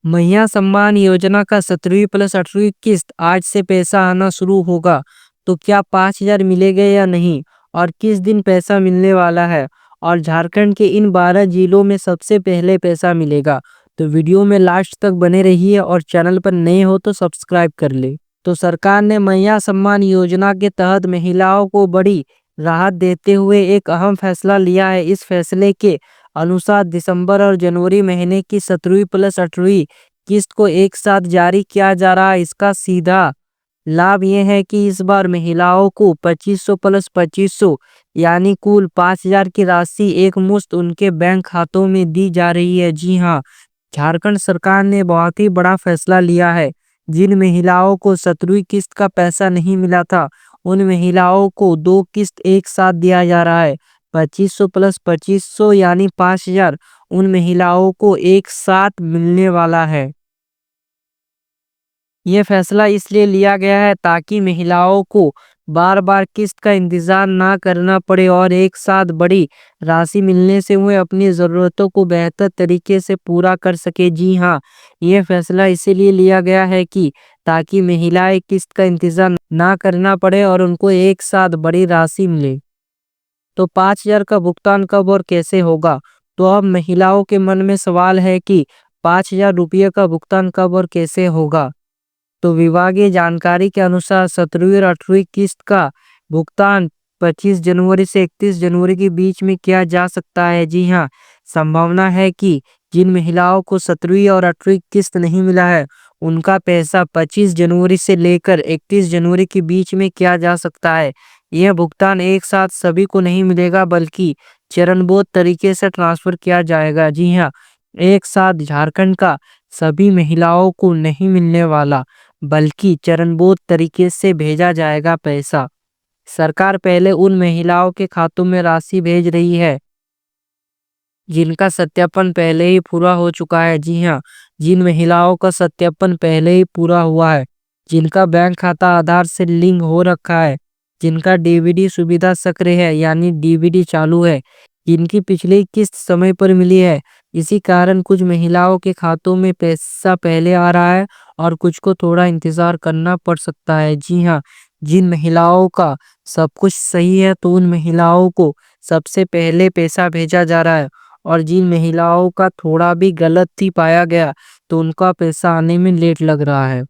मैया सम्मान योजना का 17वीं प्लस 18वीं किस्त आज से पैसा आना शुरू होगा। तो क्या 5,000 मिलेगा या नहीं और किस दिन पैसा मिलने वाला है और झारखंड के इन 12 जिलों में सबसे पहले पैसा मिलेगा। तो वीडियो में लास्ट तक बने रहिए और चैनल पर नए हो तो सब्सक्राइब कर ले। तो सरकार ने मैया सम्मान योजना के तहत महिलाओं को बड़ी राहत देते हुए एक अहम फैसला लिया है। इस फैसले के अनुसार दिसंबर और जनवरी महीने की 17वीं प्लस 18वीं किस्त को एक साथ जारी किया जा रहा है। इसका सीधा लाभ ये है कि इस बार महिलाओं को 2500 प्लस 2500 यानी कुल 5,000 की राशि एक मुश्त उनके बैंक खातों में दी जा रही है। जी हाँ, झारखंड सरकार ने बहुत ही बड़ा फैसला लिया है। जिन महिलाओं को 17वीं किस्त का पैसा नहीं मिला था, उन महिलाओं को 2 किस्त एक साथ दिया जा रहा है। 2500 प्लस 2500 यानी 5,000 उन महिलाओं को एक साथ मिलने वाला है। ये फैसला इसलिए लिया गया है ताकि महिलाओं को बार बार किस्त का इंतजार ना करना पड़े और एक साथ बड़ी राशि मिलने से वे अपनी ज़रूरतों को बेहतर तरीके से पूरा कर सके। जी हाँ, ये फैसला इसीलिए लिया गया है कि ताकि महिलाएं किस्त का इंतजार ना करना पड़े और उनको एक साथ बड़ी राशि मिले। तो 5,000 का भुगतान कब और कैसे होगा? तो अब महिलाओं के मन में सवाल है कि 5,000 रुपये का भुगतान कब और कैसे होगा? तो विभागीय जानकारी के अनुसार 17वीं और 18वीं किस्त का भुगतान 25 जनवरी से 31 जनवरी के बीच में किया जा सकता है। जी हाँ, संभावना है कि जिन महिलाओं को 17वीं और 18वीं किस्त नहीं मिला है, उनका पैसा 25 जनवरी से लेकर 31 जनवरी के बीच में किया जा सकता है। यह भुगतान एक साथ सभी को नहीं मिलेगा बल्कि चरणबद्ध तरीके से ट्रांसफर किया जाएगा। जी हाँ, एक साथ झारखंड का सभी महिलाओं को नहीं मिलने वाला बल्कि चरणबद्ध तरीके से भेजा जाएगा पैसा। सरकार पहले उन महिलाओं के खातों में राशि भेज रही है जिनका सत्यापन पहले ही पूरा हो चुका है। जी हाँ, जिन महिलाओं का सत्यापन पहले ही पूरा हुआ है, जिनका बैंक खाता आधार से लिंक हो रखा है, जिनका डीबीडी सुविधा सक्रिय है यानी डीबीडी चालू है, जिनकी पिछली किस्त समय पर मिली है। इसी कारण कुछ महिलाओं के खातों में पैसा पहले आ रहा है और कुछ को थोड़ा इंतजार करना पड़ सकता है। जी हाँ, जिन महिलाओं का सब कुछ सही है तो उन महिलाओं को सबसे पहले पैसा भेजा जा रहा है और जिन महिलाओं का थोड़ा भी गलत ही पाया गया तो उनका पैसा आने में लेट लग रहा है।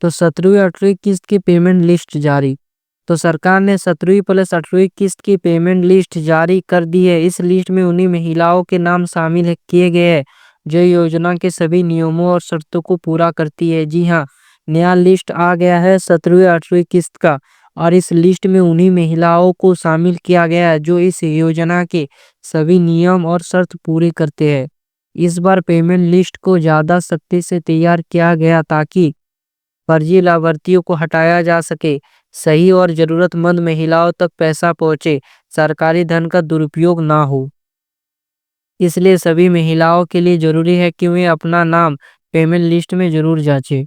तो 17वीं 18वीं किस्त की पेमेंट लिस्ट जारी। तो सरकार ने 17वीं प्लस 18वीं किस्त की पेमेंट लिस्ट जारी कर दी है। इस लिस्ट में उन्हीं महिलाओं के नाम शामिल किए गए हैं जो योजना के सभी नियमों और शर्तों को पूरा करती है। जी हाँ, नया लिस्ट आ गया है 17वीं 18वीं किस्त का और इस लिस्ट में उन्हीं महिलाओं को शामिल किया गया है जो इस योजना के सभी नियम और शर्त पूरे करते हैं। इस बार पेमेंट लिस्ट को ज़्यादा सख्ती से तैयार किया गया ताकि फर्जी लाभार्थियों को हटाया जा सके, सही और जरूरतमंद महिलाओं तक पैसा पहुंचे, सरकारी धन का दुरुपयोग ना हो। इसलिए सभी महिलाओं के लिए जरूरी है कि वे अपना नाम पेमेंट लिस्ट में जरूर जांचें।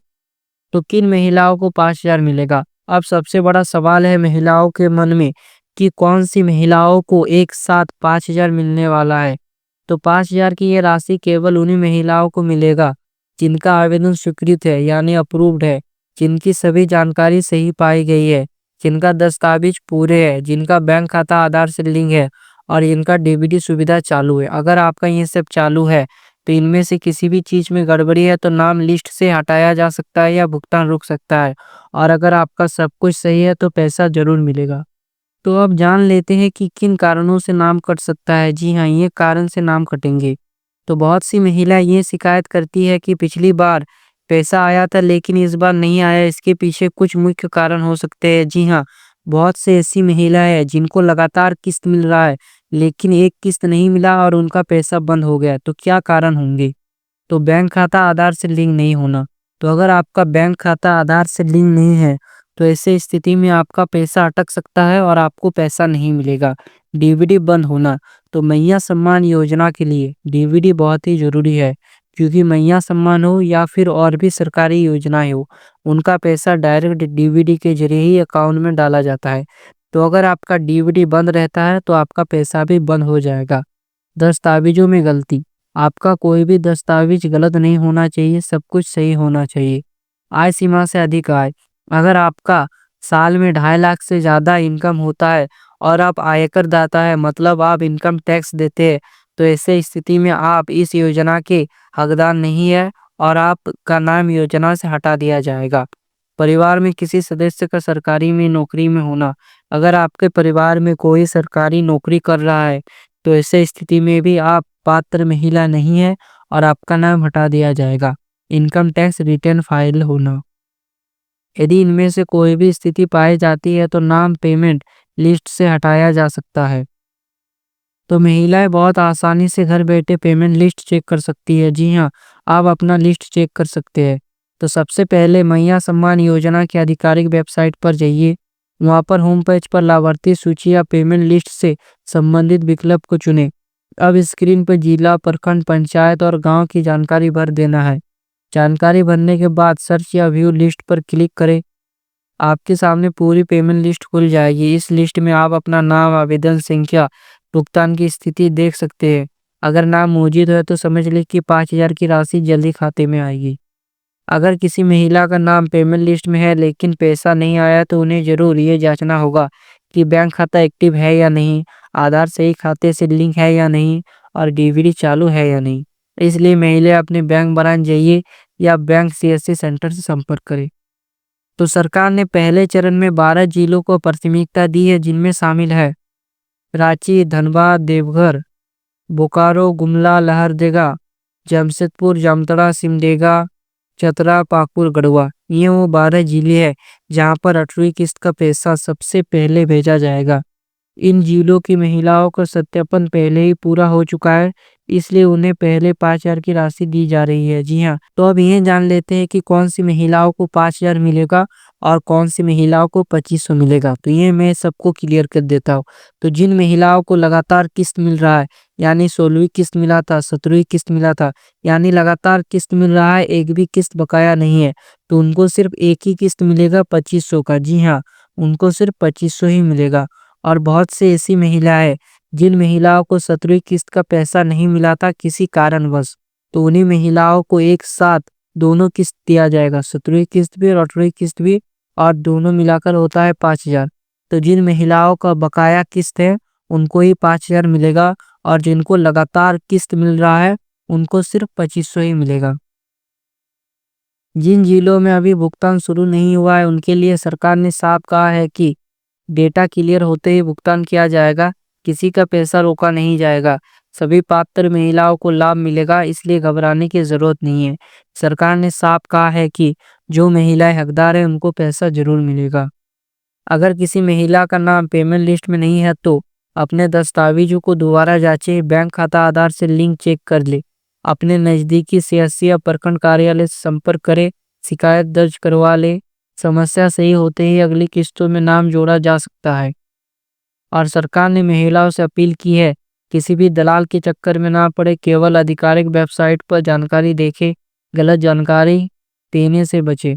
तो किन महिलाओं को 5,000 मिलेगा? अब सबसे बड़ा सवाल है महिलाओं के मन में कि कौन सी महिलाओं को एक साथ 5,000 मिलने वाला है। तो 5,000 की ये राशि केवल उन्हीं महिलाओं को मिलेगा जिनका आवेदन स्वीकृत है यानी अप्रूव्ड है, जिनकी सभी जानकारी सही पाई गई है, जिनका दस्तावेज पूरे है, जिनका बैंक खाता आधार से लिंक है और इनका डीबीडी सुविधा चालू है। अगर आपका ये सब चालू है तो इनमें से किसी भी चीज़ में गड़बड़ी है तो नाम लिस्ट से हटाया जा सकता है या भुगतान रुक सकता है और अगर आपका सब कुछ सही है तो पैसा ज़रूर मिलेगा। तो अब जान लेते हैं कि किन कारणों से नाम कट सकता है। जी हाँ, ये कारण से नाम कटेंगे। तो बहुत सी महिला ये शिकायत करती है कि पिछली बार पैसा आया था लेकिन इस बार नहीं आया। इसके पीछे कुछ मुख्य कारण हो सकते हैं। जी हाँ, बहुत से ऐसी महिलाएं हैं जिनको लगातार किस्त मिल रहा है लेकिन एक किस्त नहीं मिला और उनका पैसा बंद हो गया। तो क्या कारण होंगे? तो बैंक खाता आधार से लिंक नहीं होना। तो अगर आपका बैंक खाता आधार से लिंक नहीं है तो ऐसे स्थिति में आपका पैसा अटक सकता है और आपको पैसा नहीं मिलेगा। डीबीडी बंद होना। तो मैया सम्मान योजना के लिए डीबीडी बहुत ही ज़रूरी है क्योंकि मैया सम्मान हो या फिर और भी सरकारी योजनाएं हो, उनका पैसा डायरेक्ट डीबीडी के जरिए ही अकाउंट में डाला जाता है। तो अगर आपका डीबीडी बंद रहता है तो आपका पैसा भी बंद हो जाएगा। दस्तावेजों में गलती। आपका कोई भी दस्तावेज गलत नहीं होना चाहिए, सब कुछ सही होना चाहिए। आय सीमा से अधिक आय, अगर आपका साल में 2.5 लाख से ज़्यादा इनकम होता है और आप आयकर दाता है, मतलब आप इनकम टैक्स देते हैं, तो ऐसे स्थिति में आप इस योजना के हकदार नहीं है और आपका नाम योजना से हटा दिया जाएगा। परिवार में किसी सदस्य का सरकारी में नौकरी में होना, अगर आपके परिवार में कोई सरकारी नौकरी कर रहा है, तो ऐसे स्थिति में भी आप पात्र महिला नहीं है और आपका नाम हटा दिया जाएगा। इनकम टैक्स रिटर्न फाइल होना, यदि इनमें से कोई भी स्थिति पाई जाती है तो नाम पेमेंट लिस्ट से हटाया जा सकता है। तो महिलाएं बहुत आसानी से घर बैठे पेमेंट लिस्ट चेक कर सकती है। जी हाँ, आप अपना लिस्ट चेक कर सकते हैं। तो सबसे पहले मैया सम्मान योजना की आधिकारिक वेबसाइट पर जाइए। वहाँ पर होम पेज पर लाभार्थी सूची या पेमेंट लिस्ट से संबंधित विकल्प को चुनें। अब स्क्रीन पर जिला, प्रखंड, पंचायत और गांव की जानकारी भर देना है। जानकारी भरने के बाद सर्च या व्यू लिस्ट पर क्लिक करें। आपके सामने पूरी पेमेंट लिस्ट खुल जाएगी। इस लिस्ट में आप अपना नाम, आवेदन संख्या, भुगतान की स्थिति देख सकते हैं। अगर नाम मौजूद है तो समझ लें कि 5,000 की राशि जल्दी खाते में आएगी। अगर किसी महिला का नाम पेमेंट लिस्ट में है लेकिन पैसा नहीं आया तो उन्हें जरूर ये जांचना होगा कि बैंक खाता एक्टिव है या नहीं, आधार सही खाते से लिंक है या नहीं और डीवीडी चालू है या नहीं। इसलिए महिलाएं अपने बैंक ब्रांच जाइए या बैंक सीएससी सेंटर से संपर्क करें। तो सरकार ने पहले चरण में 12 जिलों को प्राथमिकता दी है, जिनमें शामिल है रांची, धनबाद, देवघर, बोकारो, गुमला, लहरदगा, जमशेदपुर, जामताड़ा, सिमडेगा, चतरा, पाकुड़, गढ़वा। ये वो 12 जिले हैं जहाँ पर 8वीं किस्त का पैसा सबसे पहले भेजा जाएगा। इन जिलों की महिलाओं का सत्यापन पहले ही पूरा हो चुका है, इसलिए उन्हें पहले 5,000 की राशि दी जा रही है। जी हाँ, तो अब ये जान लेते हैं कि कौन सी महिलाओं को 5,000 मिलेगा और कौन सी महिलाओं को 2,500 मिलेगा। तो ये मैं सबको क्लियर कर देता हूँ। तो जिन महिलाओं को लगातार किस्त मिल रहा है, यानी 16वीं किस्त मिला था, 17वीं किस्त मिला था, यानी लगातार किस्त मिल रहा है, एक भी किस्त बकाया नहीं है, तो उनको सिर्फ एक ही किस्त मिलेगा 2,500 का। जी हाँ, उनको सिर्फ 2,500 ही मिलेगा। और बहुत से ऐसी महिलाएं जिन महिलाओं को 17वीं किस्त का पैसा नहीं मिला था किसी कारणवश, तो उन्हीं महिलाओं को एक साथ दोनों किस्त दिया जाएगा, 17वीं किस्त भी और 8वीं किस्त भी, और दोनों मिलाकर होता है 5,000। तो जिन महिलाओं का बकाया किस्त है उनको ही 5,000 मिलेगा और जिनको लगातार किस्त मिल रहा है उनको सिर्फ 2,500 ही मिलेगा। जिन जिलों में अभी भुगतान शुरू नहीं हुआ है उनके लिए सरकार ने साफ कहा है कि डेटा क्लियर होते ही भुगतान किया जाएगा, किसी का पैसा रोका नहीं जाएगा। सभी पात्र महिलाओं को लाभ मिलेगा, इसलिए घबराने की जरूरत नहीं है। सरकार ने साफ कहा है कि जो महिलाएं हकदार है उनको पैसा जरूर मिलेगा। अगर किसी महिला का नाम पेमेंट लिस्ट में नहीं है तो अपने दस्तावेजों को दोबारा जांचें, बैंक खाता आधार से लिंक चेक कर ले, अपने नज़दीकी सीएससी या प्रखंड कार्यालय से संपर्क करें, शिकायत दर्ज करवा ले। समस्या सही होते ही अगली किस्तों में नाम जोड़ा जा सकता है। और सरकार ने महिलाओं से अपील की है, किसी भी दलाल के चक्कर में ना पड़े, केवल आधिकारिक वेबसाइट पर जानकारी देखें, गलत जानकारी देने से बचें।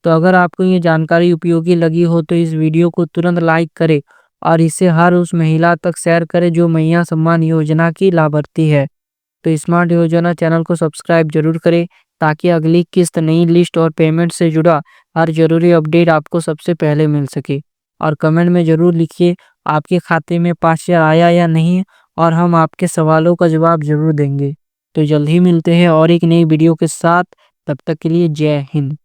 तो अगर आपको ये जानकारी उपयोगी लगी हो तो इस वीडियो को तुरंत लाइक करें और इसे हर उस महिला तक शेयर करें जो मैया सम्मान योजना की लाभार्थी है। तो स्मार्ट योजना चैनल को सब्सक्राइब जरूर करें ताकि अगली किस्त, नई लिस्ट और पेमेंट से जुड़ा हर जरूरी अपडेट आपको सबसे पहले मिल सके। और कमेंट में ज़रूर लिखिए आपके खाते में 5,000 आया या नहीं, और हम आपके सवालों का जवाब ज़रूर देंगे। तो जल्द ही मिलते हैं और एक नई वीडियो के साथ, तब तक के लिए जय हिंद।